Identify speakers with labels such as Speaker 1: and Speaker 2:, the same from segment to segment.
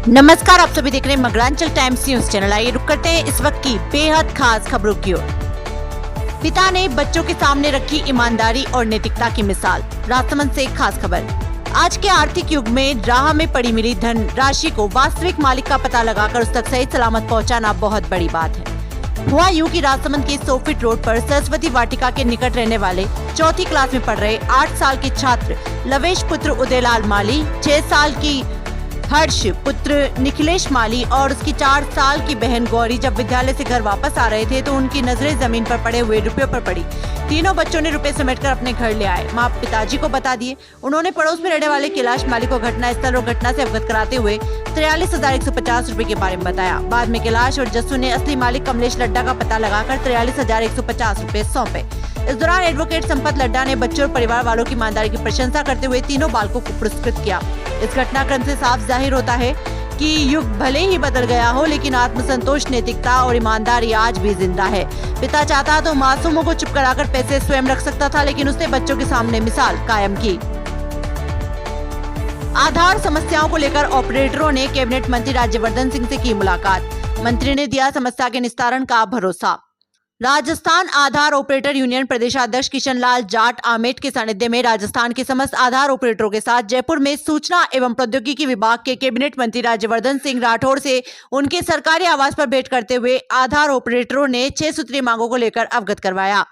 Speaker 1: नमस्कार, आप सभी देख रहे हैं मगरांचल टाइम्स न्यूज चैनल। आइए रुक करते हैं इस वक्त की बेहद खास खबरों की ओर। पिता ने बच्चों के सामने रखी ईमानदारी और नैतिकता की मिसाल। राजसमंद से एक खास खबर। आज के आर्थिक युग में राह में पड़ी मिली धन राशि को वास्तविक मालिक का पता लगाकर उस तक सही सलामत पहुंचाना बहुत बड़ी बात है। हुआ यूं कि राजसमंद के 100 फीट रोड पर सरस्वती वाटिका के निकट रहने वाले चौथी क्लास में पढ़ रहे 8 साल के छात्र लवेश पुत्र उदयलाल माली, 6 साल की हर्ष पुत्र निखिलेश माली और उसकी 4 साल की बहन गौरी जब विद्यालय से घर वापस आ रहे थे तो उनकी नजरें जमीन पर पड़े हुए रुपयों पर पड़ी। तीनों बच्चों ने रुपए समेटकर अपने घर ले आए। मां पिताजी को बता दिए। उन्होंने पड़ोस में रहने वाले कैलाश माली को घटना स्थल और घटना से अवगत कराते हुए 43,150 रुपए के बारे में बताया। बाद में कैलाश और जस्सू ने असली मालिक कमलेश लड्डा का पता लगाकर 43,150 रुपए सौंपे। इस दौरान एडवोकेट संपत लड्डा ने बच्चों और परिवार वालों की ईमानदारी की प्रशंसा करते हुए तीनों बालकों को पुरस्कृत किया। इस घटनाक्रम से साफ जाहिर होता है कि युग भले ही बदल गया हो, लेकिन आत्मसंतोष, नैतिकता और ईमानदारी आज भी जिंदा है। पिता चाहता तो मासूमों को चुप कराकर पैसे स्वयं रख सकता था, लेकिन उसने बच्चों के सामने मिसाल कायम की। आधार समस्याओं को लेकर ऑपरेटरों ने कैबिनेट मंत्री राज्यवर्धन सिंह से की मुलाकात। मंत्री ने दिया समस्या के निस्तारण का भरोसा। राजस्थान आधार ऑपरेटर यूनियन प्रदेशाध्यक्ष किशन लाल जाट आमेट के सानिध्य में राजस्थान के समस्त आधार ऑपरेटरों के साथ जयपुर में सूचना एवं प्रौद्योगिकी विभाग के कैबिनेट मंत्री राज्यवर्धन सिंह राठौड़ से उनके सरकारी आवास पर भेंट करते हुए आधार ऑपरेटरों ने 6 सूत्रीय मांगों को लेकर अवगत करवाया।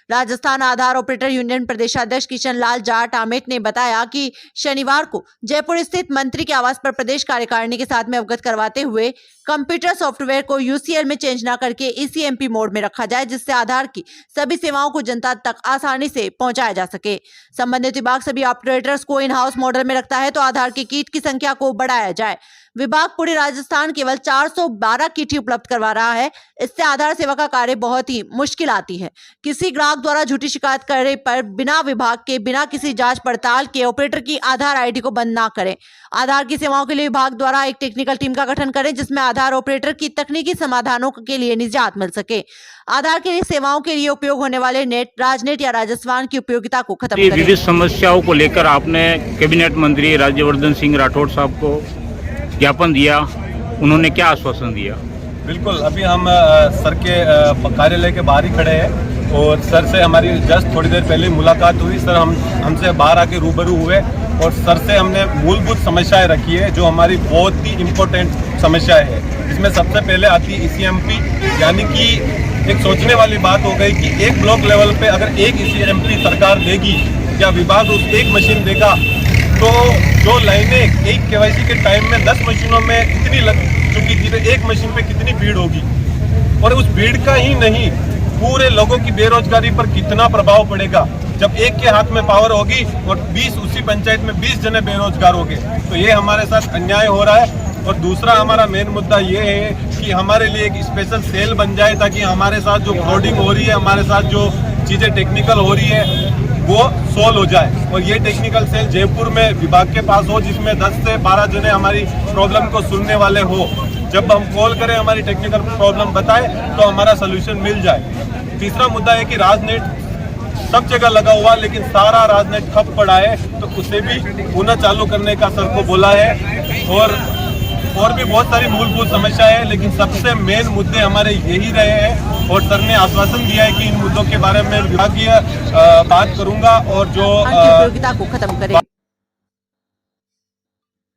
Speaker 1: राजस्थान आधार ऑपरेटर यूनियन प्रदेशाध्यक्ष किशन लाल जाट आमेट ने बताया कि शनिवार को जयपुर स्थित मंत्री के आवास पर प्रदेश कार्यकारिणी के साथ में अवगत करवाते हुए कंप्यूटर सॉफ्टवेयर को यूसीएल में चेंज न करके ईसीएमपी मोड में रखा जाए, जिससे आधार की सभी सेवाओं को जनता तक आसानी से पहुंचाया जा सके। संबंधित विभाग सभी ऑपरेटर्स को इन हाउस मॉडल में रखता है तो आधार की किट की संख्या को बढ़ाया जाए। विभाग पूरे राजस्थान केवल 412 किट ही उपलब्ध करवा रहा है। इससे आधार सेवा का कार्य बहुत ही मुश्किल आती है। किसी ग्राहक द्वारा झूठी शिकायत करने पर बिना विभाग के, बिना किसी जांच पड़ताल के ऑपरेटर की आधार आईडी को बंद ना करें। आधार की सेवाओं के लिए विभाग द्वारा एक टेक्निकल टीम का गठन करें, जिसमें आधार ऑपरेटर की तकनीकी समाधानों के लिए निजात मिल सके। आधार के लिए सेवाओं के लिए उपयोग होने वाले नेट, राजनेट या राजस्वान की उपयोगिता को खत्म करें।
Speaker 2: विविध समस्याओं को लेकर आपने कैबिनेट मंत्री राज्यवर्धन सिंह राठौड़ साहब को ज्ञापन दिया, उन्होंने क्या आश्वासन दिया?
Speaker 3: बिल्कुल, अभी हम सर के कार्यालय के बाहर ही खड़े हैं और सर से हमारी जस्ट थोड़ी देर पहले मुलाकात हुई। सर हमसे बाहर आके रूबरू हुए और सर से हमने मूलभूत समस्याएं रखी है जो हमारी बहुत ही इम्पोर्टेंट समस्याएं है। इसमें सबसे पहले आती है ईसीएमपी, यानी कि एक सोचने वाली बात हो गई कि एक ब्लॉक लेवल पे अगर एक ईसीएमपी सरकार देगी या विभाग उस एक मशीन देगा तो जो लाइनें एक केवाईसी के टाइम में 10 मशीनों में इतनी लग चुकी थी तो एक मशीन पे कितनी भीड़ होगी, और उस भीड़ का ही नहीं पूरे लोगों की बेरोजगारी पर कितना प्रभाव पड़ेगा जब एक के हाथ में पावर होगी और 20 उसी पंचायत में 20 जने बेरोजगार हो गए। तो ये हमारे साथ अन्याय हो रहा है। और दूसरा हमारा मेन मुद्दा ये है कि हमारे लिए एक स्पेशल सेल बन जाए ताकि हमारे साथ जो फ्रॉडिंग हो रही है, हमारे साथ जो चीजें टेक्निकल हो रही है वो सोल्व हो जाए। और ये टेक्निकल सेल जयपुर में विभाग के पास हो, जिसमें 10 से 12 जने हमारी प्रॉब्लम को सुनने वाले हो। जब हम कॉल करें, हमारी टेक्निकल प्रॉब्लम बताए तो हमारा सोल्यूशन मिल जाए। तीसरा मुद्दा है कि राजनेट सब जगह लगा हुआ लेकिन सारा राजनेट ठप पड़ा है, तो उसे भी पुनः चालू करने का सर को बोला है। और भी बहुत सारी मूलभूत समस्याएं हैं, लेकिन सबसे मेन मुद्दे हमारे यही रहे हैं। और सर ने आश्वासन दिया है कि इन मुद्दों के बारे में विभागीय बात करूंगा और जो
Speaker 1: उपयोगिता को खत्म करें।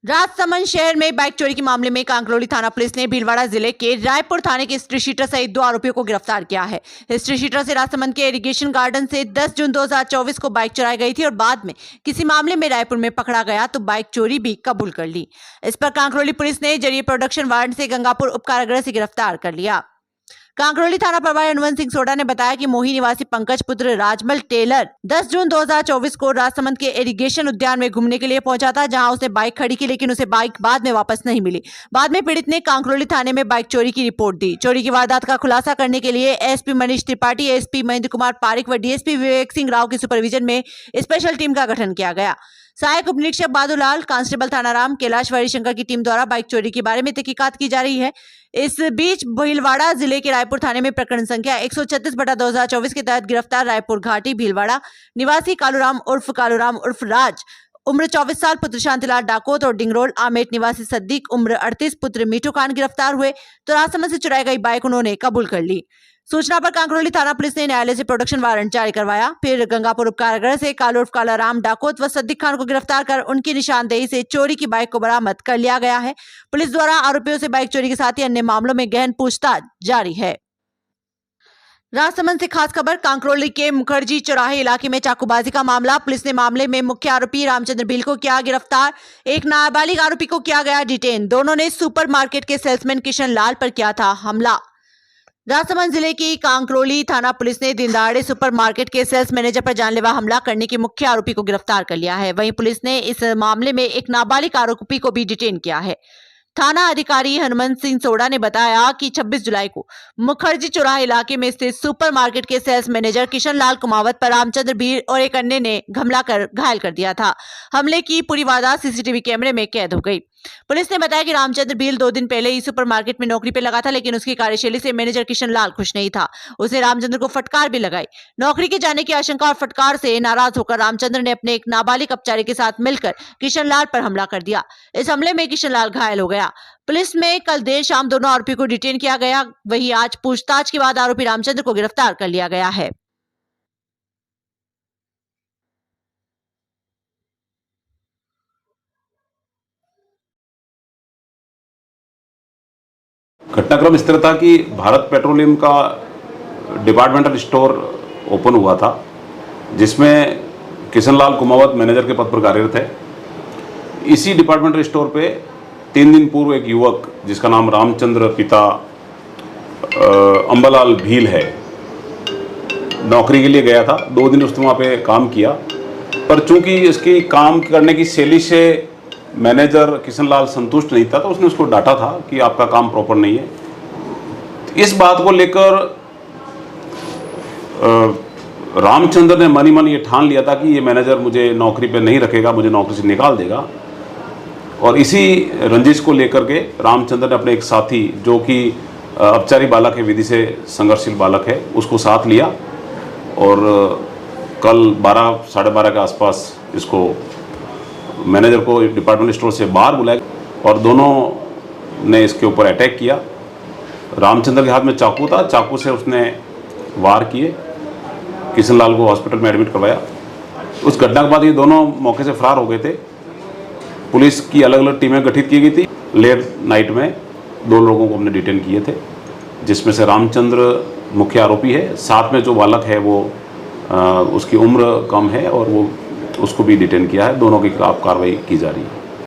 Speaker 1: राजसमंद शहर में बाइक चोरी के मामले में कांकरोली थाना पुलिस ने भीलवाड़ा जिले के रायपुर थाने के हिस्ट्री शीटर सहित 2 आरोपियों को गिरफ्तार किया है। हिस्ट्री शीटर से राजसमंद के इरिगेशन गार्डन से 10 जून 2024 को बाइक चुराई गई थी और बाद में किसी मामले में रायपुर में पकड़ा गया तो बाइक चोरी भी कबूल कर ली। इस पर कांकरोली पुलिस ने जरिए प्रोडक्शन वारंट से गंगापुर उपकारागृह से गिरफ्तार कर लिया। कांकरोली थाना प्रभारी अनुवन सिंह सोडा ने बताया कि मोही निवासी पंकज पुत्र राजमल टेलर 10 जून 2024 को राजसमंद के इरिगेशन उद्यान में घूमने के लिए पहुंचा था, जहां उसने बाइक खड़ी की, लेकिन उसे बाइक बाद में वापस नहीं मिली। बाद में पीड़ित ने कांकरोली थाने में बाइक चोरी की रिपोर्ट दी। चोरी की वारदात का खुलासा करने के लिए एसपी मनीष त्रिपाठी, एसपी महेंद्र कुमार पारिक व डीएसपी विवेक सिंह राव की सुपरविजन में स्पेशल टीम का गठन किया गया। सहायक उप निरीक्षक बादूलाल, कांस्टेबल थानाराम कैलाश हरिशंकर की टीम द्वारा बाइक चोरी के बारे में तहकीकात की जा रही है। इस बीच भीलवाड़ा जिले के रायपुर थाने में प्रकरण संख्या 136/2024 के तहत गिरफ्तार रायपुर घाटी भीलवाड़ा निवासी कालूराम उर्फ राज उम्र 24 साल पुत्र शांतिलाल डाकोत और डिंगरोल आमेट निवासी सद्दीक उम्र 38 पुत्र मीठू खान गिरफ्तार हुए तो राजसमंद से चुराई गई बाइक उन्होंने कबूल कर ली। सूचना पर कांकरोली थाना पुलिस ने न्यायालय से प्रोटेक्शन वारंट जारी करवाया। फिर गंगापुर उपकारागृह से कालू उर्फ कालाराम डाकोत व सद्दीक खान को गिरफ्तार कर उनकी निशानदेही से चोरी की बाइक को बरामद कर लिया गया है। पुलिस द्वारा आरोपियों से बाइक चोरी के साथ ही अन्य मामलों में गहन पूछताछ जारी है। राजसमंद से खास खबर, कांकरोली के मुखर्जी चौराहे इलाके में चाकूबाजी का मामला। पुलिस ने मामले में मुख्य आरोपी रामचंद्र भील को किया गिरफ्तार। एक नाबालिग आरोपी को किया गया डिटेन। दोनों ने सुपरमार्केट के सेल्समैन किशन लाल पर किया था हमला। राजसमंद जिले की कांकरोली थाना पुलिस ने दिन दहाड़े सुपरमार्केट के सेल्स मैनेजर पर जानलेवा हमला करने के मुख्य आरोपी को गिरफ्तार कर लिया है। वहीं पुलिस ने इस मामले में एक नाबालिग आरोपी को भी डिटेन किया है। थाना अधिकारी हनुमंत सिंह सोडा ने बताया कि 26 जुलाई को मुखर्जी चौराहा इलाके में स्थित सुपरमार्केट के सेल्स मैनेजर किशन लाल कुमावत पर रामचंद्र भील और एक अन्य ने हमला कर घायल कर दिया था। हमले की पूरी वारदात सीसीटीवी कैमरे में कैद हो गई। पुलिस ने बताया कि रामचंद्र भील 2 दिन पहले ही सुपरमार्केट में नौकरी पर लगा था, लेकिन उसकी कार्यशैली से मैनेजर किशन लाल खुश नहीं था। उसने रामचंद्र को फटकार भी लगाई। नौकरी के जाने की आशंका और फटकार से नाराज होकर रामचंद्र ने अपने एक नाबालिग कर्मचारी के साथ मिलकर किशन लाल पर हमला कर दिया। इस हमले में किशन लाल घायल हो गया। पुलिस में कल देर शाम दोनों आरोपी को डिटेन किया गया। वहीं आज पूछताछ के बाद आरोपी रामचंद्र को गिरफ्तार कर लिया गया है।
Speaker 4: घटनाक्रम इस तरह था कि भारत पेट्रोलियम का डिपार्टमेंटल स्टोर ओपन हुआ था, जिसमें किशनलाल कुमावत मैनेजर के पद पर कार्यरत है। इसी डिपार्टमेंटल स्टोर पे 3 दिन पूर्व एक युवक जिसका नाम रामचंद्र पिता अंबालाल भील है, नौकरी के लिए गया था। 2 दिन उसने वहाँ पे काम किया, पर चूंकि इसकी काम करने की शैली से मैनेजर किशनलाल संतुष्ट नहीं था, तो उसने उसको डांटा था कि आपका काम प्रॉपर नहीं है। इस बात को लेकर रामचंद्र ने मन ही मन ये ठान लिया था कि ये मैनेजर मुझे नौकरी पे नहीं रखेगा, मुझे नौकरी से निकाल देगा। और इसी रंजिश को लेकर के रामचंद्र ने अपने एक साथी, जो कि अपचारी बालक है, विधि से संघर्षशील बालक है, उसको साथ लिया और कल 12 साढ़े 12 के आसपास इसको मैनेजर को डिपार्टमेंट स्टोर से बाहर बुलाया और दोनों ने इसके ऊपर अटैक किया। रामचंद्र के हाथ में चाकू था, चाकू से उसने वार किए, किशनलाल को हॉस्पिटल में एडमिट करवाया। उस घटना के बाद ये दोनों मौके से फरार हो गए थे। पुलिस की अलग अलग टीमें गठित की गई थी। लेट नाइट में 2 लोगों को हमने डिटेन किए थे, जिसमें से रामचंद्र मुख्य आरोपी है। साथ में जो बालक है वो उसकी उम्र कम है और वो उसको भी डिटेन किया है। दोनों के खिलाफ कार्रवाई की जा रही है।